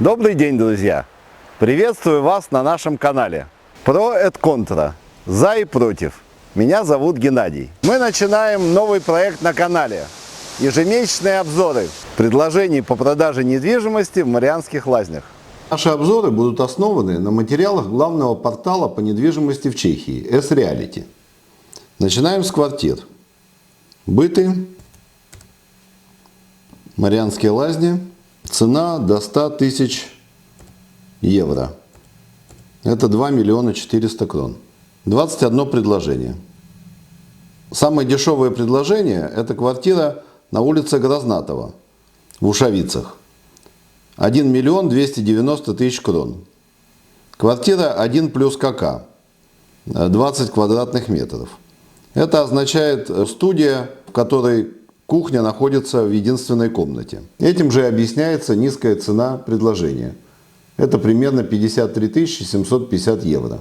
Добрый день, друзья! Приветствую вас на нашем канале Pro et Contra. За и против. Меня зовут Геннадий. Мы начинаем новый проект на канале. Ежемесячные обзоры предложений по продаже недвижимости в Марианских Лазнях. Наши обзоры будут основаны на материалах главного портала по недвижимости в Чехии S-Reality. Начинаем с квартир. Быты. Марианские Лазни. Цена до 100 тысяч евро. Это 2 миллиона 400 крон. 21 предложение. Самое дешевое предложение – это квартира на улице Грознатова в Ушавицах. 1 миллион 290 тысяч крон. Квартира 1 плюс КК. 20 квадратных метров. Это означает студия, в которой кухня находится в единственной комнате. Этим же объясняется низкая цена предложения. Это примерно 53 750 евро.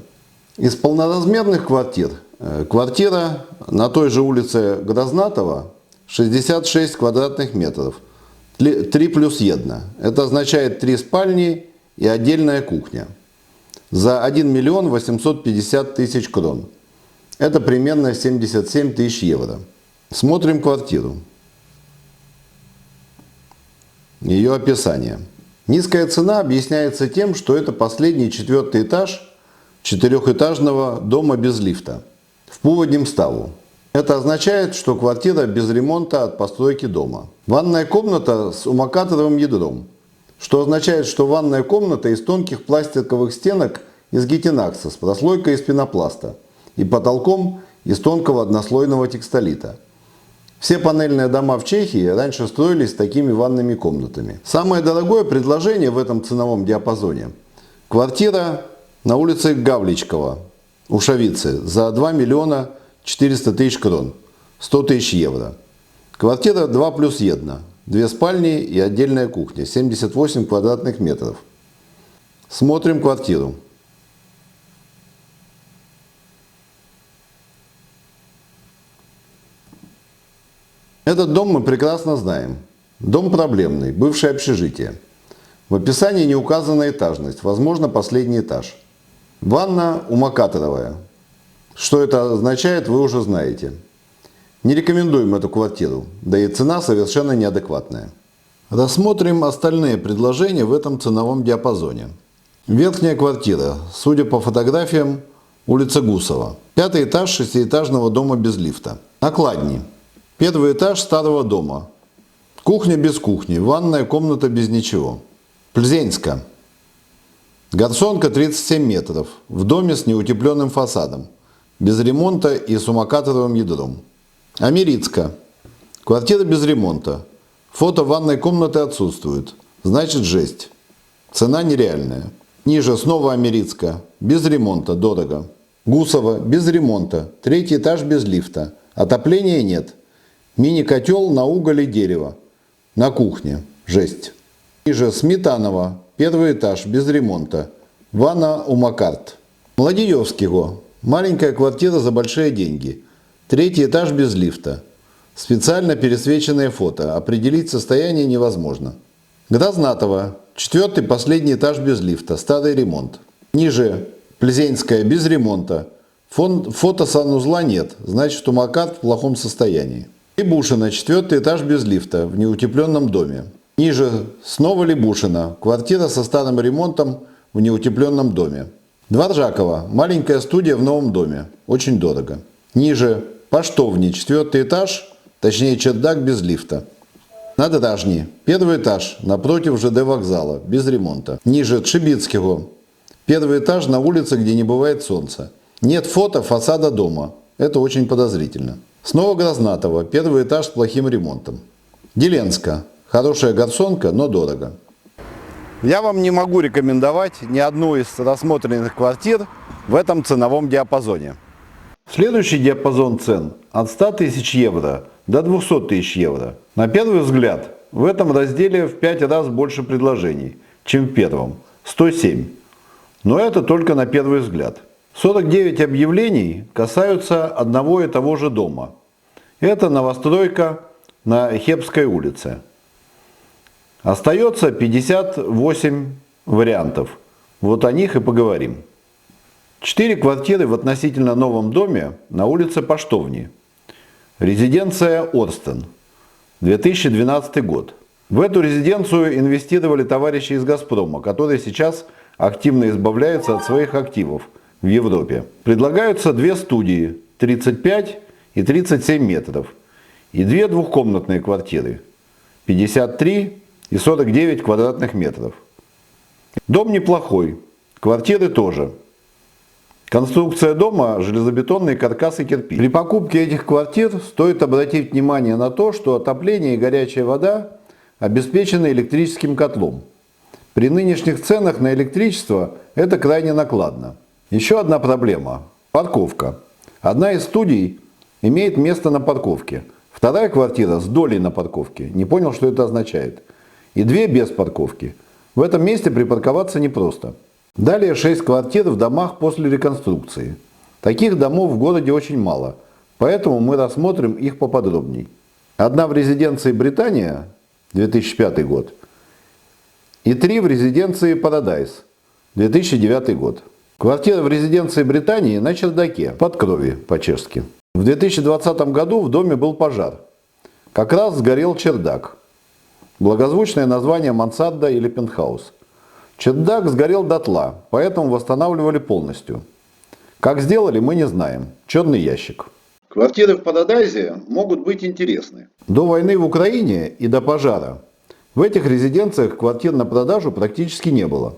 Из полноразмерных квартир квартира на той же улице Грознатова 66 квадратных метров. 3 плюс 1. Это означает 3 спальни и отдельная кухня. За 1 миллион 850 тысяч крон. Это примерно 77 тысяч евро. Смотрим квартиру. Ее описание. Низкая цена объясняется тем, что это последний 4-й этаж 4-этажного дома без лифта в Пуводнем ставу. Это означает, что квартира без ремонта от постройки дома. Ванная комната с умокаторовым ядром, что означает, что ванная комната из тонких пластиковых стенок из гетинакса с прослойкой из пенопласта и потолком из тонкого однослойного текстолита. Все панельные дома в Чехии раньше строились такими ванными комнатами. Самое дорогое предложение в этом ценовом диапазоне – квартира на улице Гавличкова, Ушавицы, за 2 миллиона 400 тысяч крон, 100 тысяч евро. Квартира 2 плюс 1, 2 спальни и отдельная кухня, 78 квадратных метров. Смотрим квартиру. Этот дом мы прекрасно знаем. Дом проблемный, бывшее общежитие. В описании не указана этажность, возможно, последний этаж. Ванна умокаторовая. Что это означает, вы уже знаете. Не рекомендуем эту квартиру, да и цена совершенно неадекватная. Рассмотрим остальные предложения в этом ценовом диапазоне. Верхняя квартира, судя по фотографиям, улица Гусова. 5-й этаж 6-этажного дома без лифта. Накладни. 1-й этаж старого дома. Кухня без кухни, ванная комната без ничего. Пльзенска. Гарсонка 37 метров, в доме с неутепленным фасадом, без ремонта и с умокаторовым ядром. Америцка. Квартира без ремонта. Фото ванной комнаты отсутствует, значит жесть. Цена нереальная. Ниже снова Америцка. Без ремонта, дорого. Гусова. Без ремонта. 3-й этаж без лифта. Отопления нет. Мини-котел на уголь и дерево. На кухне. Жесть. Ниже Сметанова. 1-й этаж без ремонта. Ванна умокарт. Младиевского. Маленькая квартира за большие деньги. 3-й этаж без лифта. Специально пересвеченные фото. Определить состояние невозможно. Грознатова. 4-й последний этаж без лифта. Старый ремонт. Ниже Пльзенская без ремонта. Фото санузла нет. Значит, умокарт в плохом состоянии. Либушина. 4-й этаж без лифта. В неутепленном доме. Ниже снова Либушина. Квартира со старым ремонтом в неутепленном доме. Дворжакова. Маленькая студия в новом доме. Очень дорого. Ниже Поштовни. 4-й этаж, точнее чердак без лифта. Надражни. 1-й этаж напротив ЖД вокзала. Без ремонта. Ниже Тшибицкого. 1-й этаж на улице, где не бывает солнца. Нет фото фасада дома. Это очень подозрительно. Снова Грознатова. 1-й этаж с плохим ремонтом. Деленска. Хорошая гарсонка, но дорого. Я вам не могу рекомендовать ни одну из рассмотренных квартир в этом ценовом диапазоне. Следующий диапазон цен от 100 тысяч евро до 200 тысяч евро. На первый взгляд, в этом разделе в 5 раз больше предложений, чем в первом – 107. Но это только на первый взгляд. 49 объявлений касаются одного и того же дома. Это новостройка на Хебской улице. Остается 58 вариантов. Вот о них и поговорим. 4 квартиры в относительно новом доме на улице Поштовни. Резиденция Орстен. 2012 год. В эту резиденцию инвестировали товарищи из «Газпрома», которые сейчас активно избавляются от своих активов в Европе. Предлагаются 2 студии 35 и 37 метров и 2 двухкомнатные квартиры 53 и 49 квадратных метров. Дом неплохой, квартиры тоже. Конструкция дома – железобетонный каркас и кирпич. При покупке этих квартир стоит обратить внимание на то, что отопление и горячая вода обеспечены электрическим котлом. При нынешних ценах на электричество это крайне накладно. Еще одна проблема – парковка. Одна из студий имеет место на парковке. Вторая квартира с долей на парковке. Не понял, что это означает. И 2 без парковки. В этом месте припарковаться непросто. Далее 6 квартир в домах после реконструкции. Таких домов в городе очень мало, поэтому мы рассмотрим их поподробней. Одна в резиденции «Британия», 2005 год, и 3 в резиденции «Парадайз», 2009 год. Квартира в резиденции «Британии» на чердаке, под крови по-чешски. В 2020 году в доме был пожар. Как раз сгорел чердак. Благозвучное название мансарда или пентхаус. Чердак сгорел дотла, поэтому восстанавливали полностью. Как сделали, мы не знаем. Черный ящик. Квартиры в Парадайзе могут быть интересны. До войны в Украине и до пожара в этих резиденциях квартир на продажу практически не было.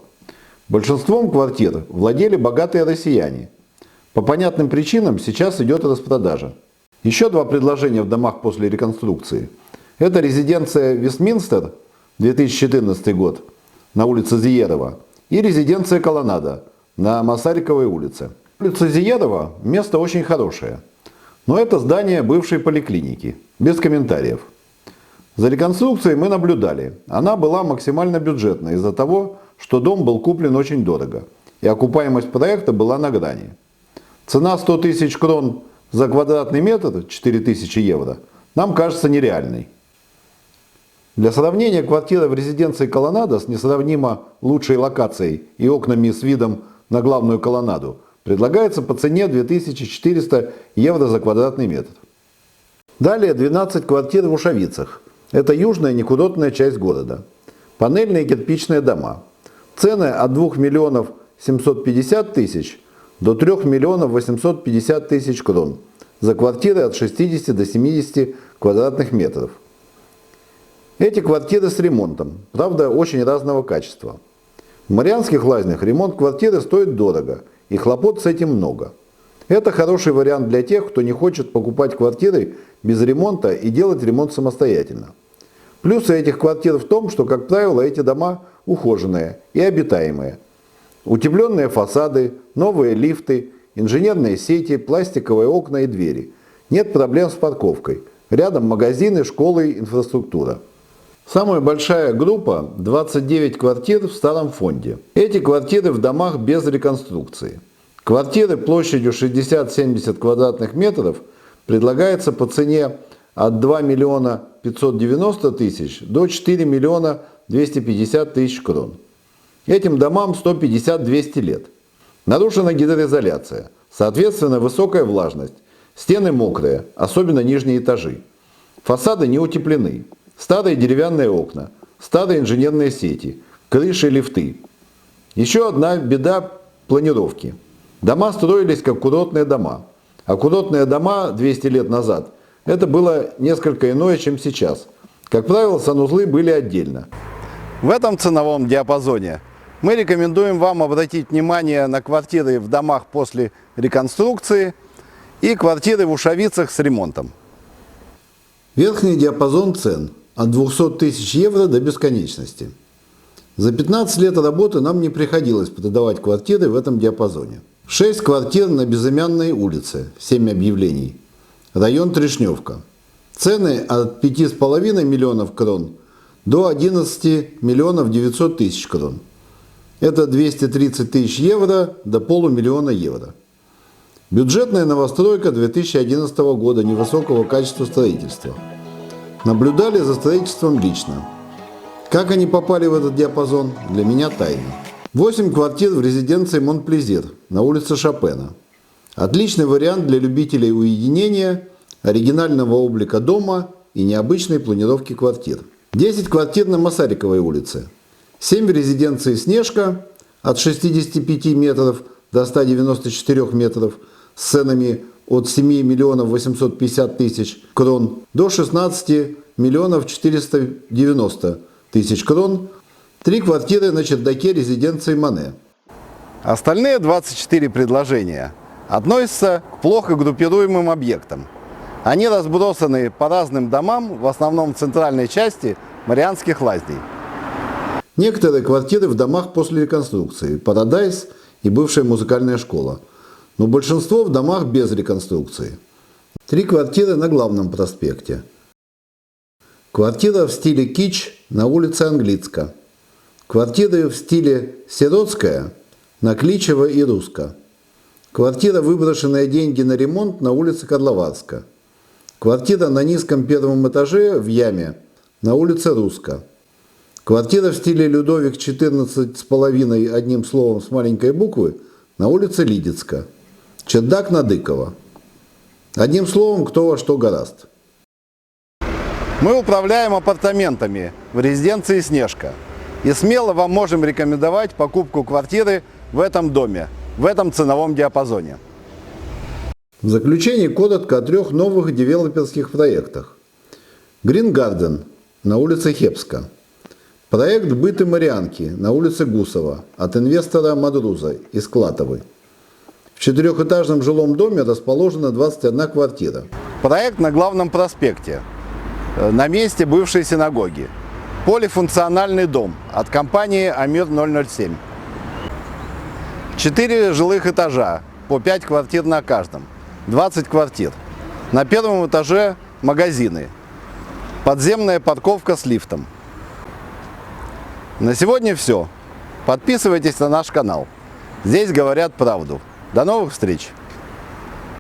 Большинством квартир владели богатые россияне. По понятным причинам сейчас идет распродажа. Еще 2 предложения в домах после реконструкции. Это резиденция Вестминстер, 2014 год, на улице Зиерова, и резиденция Колоннада на Масариковой улице. Улица Зиерова – место очень хорошее, но это здание бывшей поликлиники, без комментариев. За реконструкцией мы наблюдали, она была максимально бюджетной из-за того, что дом был куплен очень дорого, и окупаемость проекта была на грани. Цена 100 тысяч крон за квадратный метр, 4000 евро, нам кажется нереальной. Для сравнения, квартира в резиденции Колоннада с несравнимо лучшей локацией и окнами с видом на главную колоннаду предлагается по цене 2400 евро за квадратный метр. Далее 12 квартир в Ушавицах. Это южная некурортная часть города. Панельные кирпичные дома. Цены от 2 миллионов 750 тысяч до 3 миллионов 850 тысяч крон за квартиры от 60 до 70 квадратных метров. Эти квартиры с ремонтом, правда, очень разного качества. В Марианских Лазнях ремонт квартиры стоит дорого, и хлопот с этим много. Это хороший вариант для тех, кто не хочет покупать квартиры без ремонта и делать ремонт самостоятельно. Плюсы этих квартир в том, что, как правило, эти дома ухоженные и обитаемые. Утепленные фасады, новые лифты, инженерные сети, пластиковые окна и двери. Нет проблем с парковкой. Рядом магазины, школы, инфраструктура. Самая большая группа – 29 квартир в старом фонде. Эти квартиры в домах без реконструкции. Квартиры площадью 60-70 квадратных метров предлагается по цене от 2 миллиона 590 тысяч до 4 миллиона 250 тысяч крон. Этим домам 150-200 лет. Нарушена гидроизоляция, соответственно высокая влажность, стены мокрые, особенно нижние этажи. Фасады не утеплены. Старые деревянные окна, старые инженерные сети, крыши, лифты. Еще одна беда – планировки. Дома строились как курортные дома. А курортные дома 200 лет назад – это было несколько иное, чем сейчас. Как правило, санузлы были отдельно. В этом ценовом диапазоне мы рекомендуем вам обратить внимание на квартиры в домах после реконструкции и квартиры в Ушавицах с ремонтом. Верхний диапазон цен – от 200 тысяч евро до бесконечности. За 15 лет работы нам не приходилось продавать квартиры в этом диапазоне. 6 квартир на Безымянной улице, 7 объявлений. Район Трешневка. Цены от 5,5 миллионов крон до 11 миллионов 900 тысяч крон. Это 230 тысяч евро до полумиллиона евро. Бюджетная новостройка 2011 года невысокого качества строительства. Наблюдали за строительством лично. Как они попали в этот диапазон, для меня тайна. 8 квартир в резиденции Монплезир на улице Шопена. Отличный вариант для любителей уединения, оригинального облика дома и необычной планировки квартир. 10 квартир на Масариковой улице. 7 в резиденции Снежка от 65 метров до 194 метров с ценами от 7 миллионов 850 тысяч крон до 16 миллионов 490 тысяч крон. 3 квартиры на чердаке резиденции Мане. Остальные 24 предложения относятся к плохо группируемым объектам. Они разбросаны по разным домам, в основном в центральной части Марианских лазней. Некоторые квартиры в домах после реконструкции, Парадайз и бывшая музыкальная школа. Но большинство в домах без реконструкции. 3 квартиры на Главном проспекте. Квартира в стиле кич на улице Английска. Квартиры в стиле Сиротская на Кличево и Русско. Квартира «Выброшенные деньги на ремонт» на улице Карловарска. Квартира на низком первом этаже в яме на улице Русско. Квартира в стиле Людовик 14,5 одним словом с маленькой буквы на улице Лидицка. Чердак на Дыкова. Одним словом, кто во что горазд. Мы управляем апартаментами в резиденции Снежка. И смело вам можем рекомендовать покупку квартиры в этом доме, в этом ценовом диапазоне. В заключение коротко о 3 новых девелоперских проектах. Green Garden на улице Хепска. Проект «Быт и Марианки» на улице Гусова от инвестора Мадруза из Клатовой. В 4-этажном жилом доме расположена 21 квартира. Проект на Главном проспекте, на месте бывшей синагоги. Полифункциональный дом от компании Амир-007. 4 жилых этажа, по 5 квартир на каждом. 20 квартир. На первом этаже магазины. Подземная парковка с лифтом. На сегодня все. Подписывайтесь на наш канал. Здесь говорят правду. До новых встреч!